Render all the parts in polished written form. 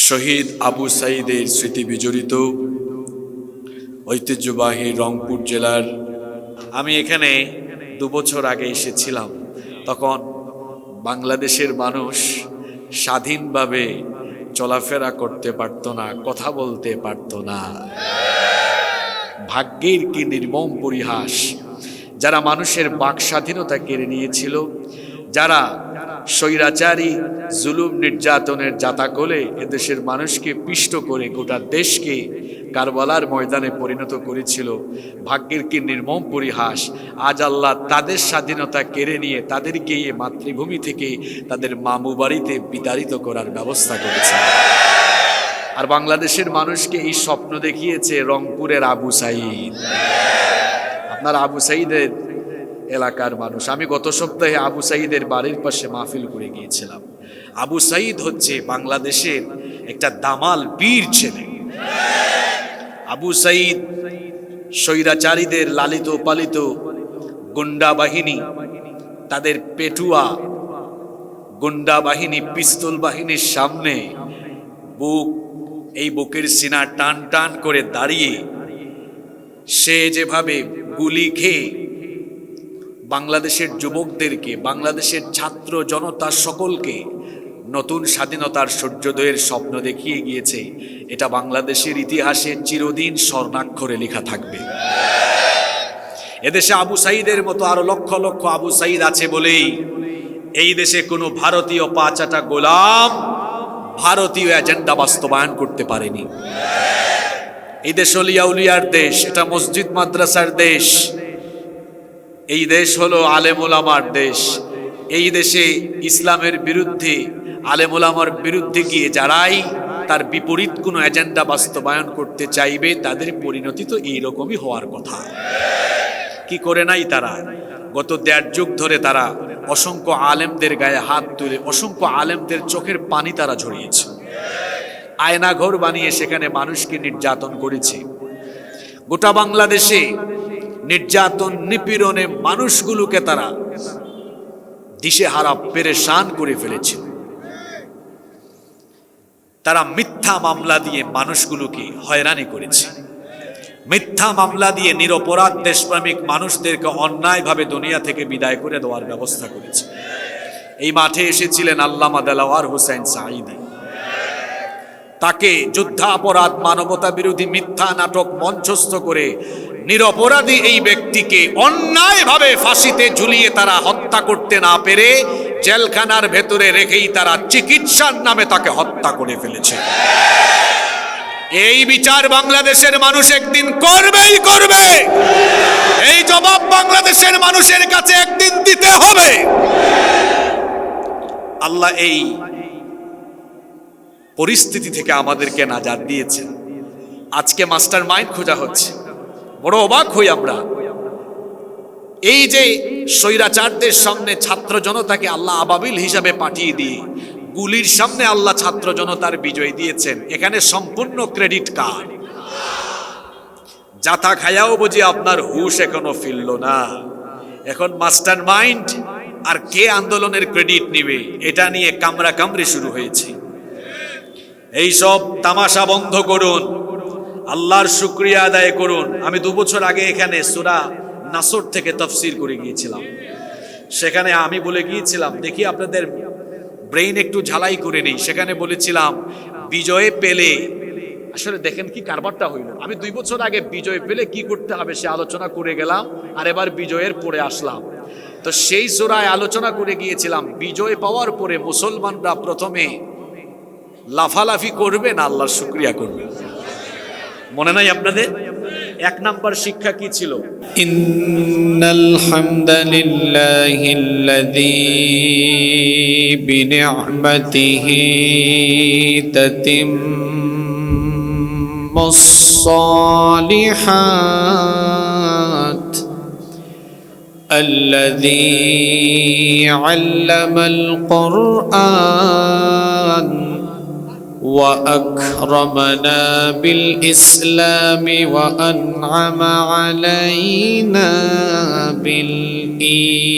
শহীদ আবু সাঈদের স্মৃতি বিজড়িত ঐতিহ্যবাহী রংপুর জেলার আমি এখানে 2 বছর আগে এসেছিলাম। তখন বাংলাদেশের মানুষ স্বাধীনভাবে চলাফেরা করতে পারত না, কথা বলতে পারত না। ভাগ্যের কি নির্মম পরিহাস! যারা মানুষের বাক স্বাধীনতা কেড়ে নিয়েছিল, যারা স্বৈরাচারী জুলুম নির্যাতনের জাতাকলে এদেশের মানুষকে পিষ্ট করে গোটা দেশকে কারবালার ময়দানে পরিণত করেছিল, ভাগ্যের কি নির্মম পরিহাস! আজ আল্লাহ তাদের স্বাধীনতা কেড়ে নিয়ে তাদেরকে এই মাতৃভূমি থেকে তাদের মামু বাড়িতে বিতাড়িত করার ব্যবস্থা করেছে। আর বাংলাদেশের মানুষকে এই স্বপ্ন দেখিয়েছে রংপুরের আবু সাঈদ। আপনার আবু সাঈদের এলাকার মানুষ। আমি গত সপ্তাহে আবু সাঈদের বাড়ির পাশে মাহফিল করে গিয়েছিলাম। আবু সাঈদ হচ্ছে বাংলাদেশের একটা দামাল বীর ছেলে। আবু সাঈদ স্বৈরাচারীদের লালিত পালিত গুন্ডা বাহিনী, তাদের পেটুয়া গুন্ডা বাহিনী, পিস্তল বাহিনীর সামনে বুকের সিনা টান টান করে দাঁড়িয়ে সে যেভাবে গুলি খেয়ে বাংলাদেশের যুবকদেরকে, বাংলাদেশের ছাত্র জনতা সকলকে নতুন স্বাধীনতার সূর্যোদয়ের স্বপ্ন দেখিয়ে গিয়েছে, এটা বাংলাদেশের ইতিহাসে চিরদিন স্বর্ণাক্ষরে লেখা থাকবে। এদেশে আবু সাঈদের মতো আরো লক্ষ লক্ষ আবু সাঈদ আছে বলেই এই দেশে কোনো ভারতীয় পাঁচাটা গোলাম ভারতীয় এজেন্ডা বাস্তবায়ন করতে পারেনি। এই দেশ অলিয়া উলিয়ার দেশ, এটা মসজিদ মাদ্রাসার দেশ, এই দেশ হলো আলেম ওলামার দেশ। এই দেশে ইসলামের বিরুদ্ধে, আলেম ওলামার বিরুদ্ধে গিয়ে যারাই তার বিপরীত কোনো এজেন্ডা বাস্তবায়ন করতে চাইবে, তাদের পরিণতি তো এইরকমই হওয়ার কথা। কি করে নাই তারা? গত 1.5 যুগ ধরে তারা অসংখ্য আলেমদের গায়ে হাত তুলে অসংখ্য আলেমদের চোখের পানি তারা ঝরিয়েছে, আয়নাঘর বানিয়ে সেখানে মানুষকে নির্যাতন করেছে। গোটা বাংলাদেশে নির্যাতন নিপীড়নে মানুষগুলোকে তারা দিশেহারা পেরেশান করে ফেলেছে। তারা মিথ্যা মামলা দিয়ে মানুষগুলোকে হয়রানি করেছে, মিথ্যা মামলা দিয়ে নিরপরাধ দেশপ্রেমিক মানুষদেরকে অন্যায়ভাবে দুনিয়া থেকে বিদায় করে দেওয়ার ব্যবস্থা করেছে। এই মাঠে এসেছিলেন আল্লামা দেলাওয়ার হোসেন সাঈদী। তাকে যুদ্ধাপরাধ, মানবতা বিরোধী মিথ্যা নাটক মঞ্চস্থ করে নিরপরাধী এই ব্যক্তিকে অন্যায়ভাবে ফাঁসিতে ঝুলিয়ে তারা হত্যা করতে না পেরে জেলখানার ভেতরে রেখেই তারা চিকিৎসার নামে তাকে হত্যা করে ফেলেছে। এই বিচার বাংলাদেশের মানুষ একদিন করবেই করবে। এই জবাব বাংলাদেশের মানুষের কাছে একদিন দিতে হবে। আল্লাহ এই পরিস্থিতি থেকে আমাদেরকে নাজাত দিয়েছেন। আজকে মাস্টার মাইন্ড খোঁজা হচ্ছে। বড় অবাক হই আমরা। এই যে স্বৈরাচারদের সামনে ছাত্র জনতাকে আল্লাহ আবাবিল হিসাবে পাঠিয়ে দিয়ে গুলির সামনে আল্লাহ ছাত্র জনতার বিজয় দিয়েছেন, এখানে সম্পূর্ণ ক্রেডিট কার্ড। জাতা খায়াও বুঝি আপনার হুশ এখনো ফিরল না। এখন মাস্টার মাইন্ড আর কে আন্দোলনের ক্রেডিট নিবে, এটা নিয়ে কামরা কামড়ি শুরু হয়েছে। এই সব তামাশা বন্ধ করুন, আল্লাহর শুকরিয়া আদায় করুন। আমি 2 বছর আগে এখানে সূরা নাসর থেকে তাফসীর করে গিয়েছিলাম। সেখানে আমি বলে গিয়েছিলাম, দেখি আপনাদের ব্রেইন একটু ঝালাই করে নেই। সেখানে বলেছিলাম বিজয় পেলে, আসলে দেখেন কি কারবারটা হইল। আমি 2 বছর আগে বিজয় পেলে কি করতে হবে সে আলোচনা করে গেলাম, আর এবার বিজয়ের পরে আসলাম। তো সেই সূরায় আলোচনা করে গিয়েছিলাম, বিজয় পাওয়ার পরে মুসলমানরা প্রথমে লাফালাফি করবে না আল্লাহর শুকরিয়া করবে। মনে নাই আপনাদের? 1 নাম্বার শিক্ষা কি ছিল? ইন্নাল হামদালিল্লাহিল্লাযী বিনি'মাতিহি তাতিম্মুস সালিহাত আল্লাযী 'আল্লামাল কুরআন وأكرمنا بالإسلام وأنعم علينا بالإيمان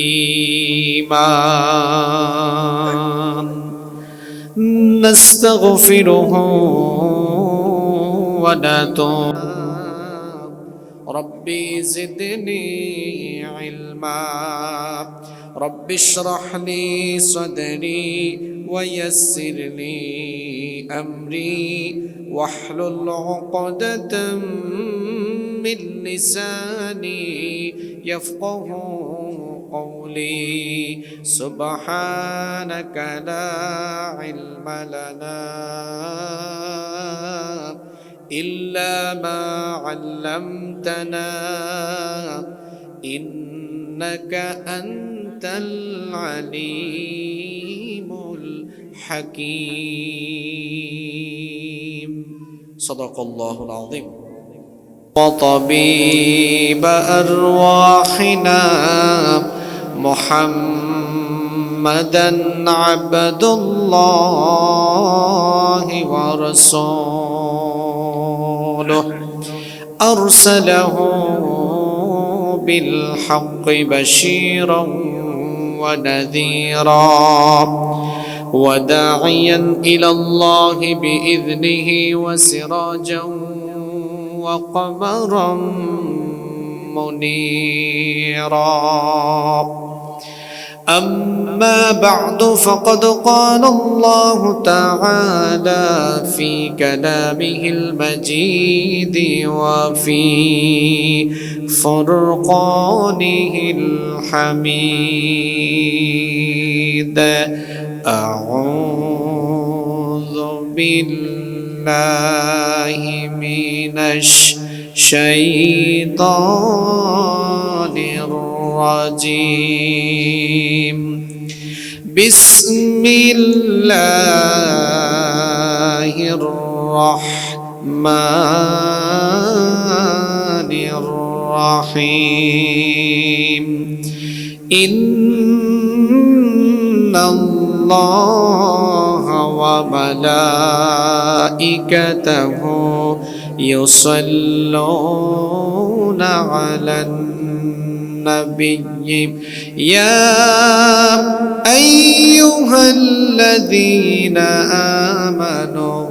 نستغفره ونتوب ربي زدني علما رب اشرح لي صدري ويسر لي أمري واحلل عقدة من لساني يفقه قولي سبحانك لا علم لنا إلا ما علمتنا إنك أنت العليم الحكيم صدق الله العظيم وطبيب أرواحنا محمدا عبد الله ورسوله أرسله بالحق بشيرا ونذيرا وداعيا إلى الله بإذنه وسراجا وقمرا منيرا أما بعد فقد قال الله تعالى في كلامه المجيد وفي فرقانه الحميد أعوذ بالله من الشيطان الرجيم بسم الله الرحمن الرحيم إن الله وملائكته يصلون على النبي يا أيها الذين آمنوا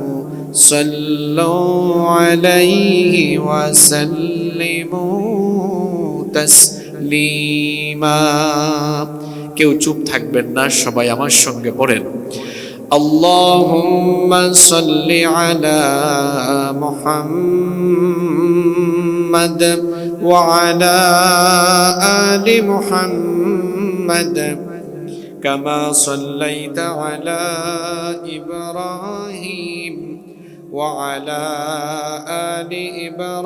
صلوا عليه وسلموا تسليما কেউ চুপ থাকবেন না, সবাই আমার সঙ্গে পড়েন আল্লাহুম্মা সাল্লি আলা মুহাম্মাদ ওয়া আলা আলি মুহাম্মাদ কামা সাল্লাইতা আলা ইব্রাহিম ওয়া আলা আলি ইব্রাহিম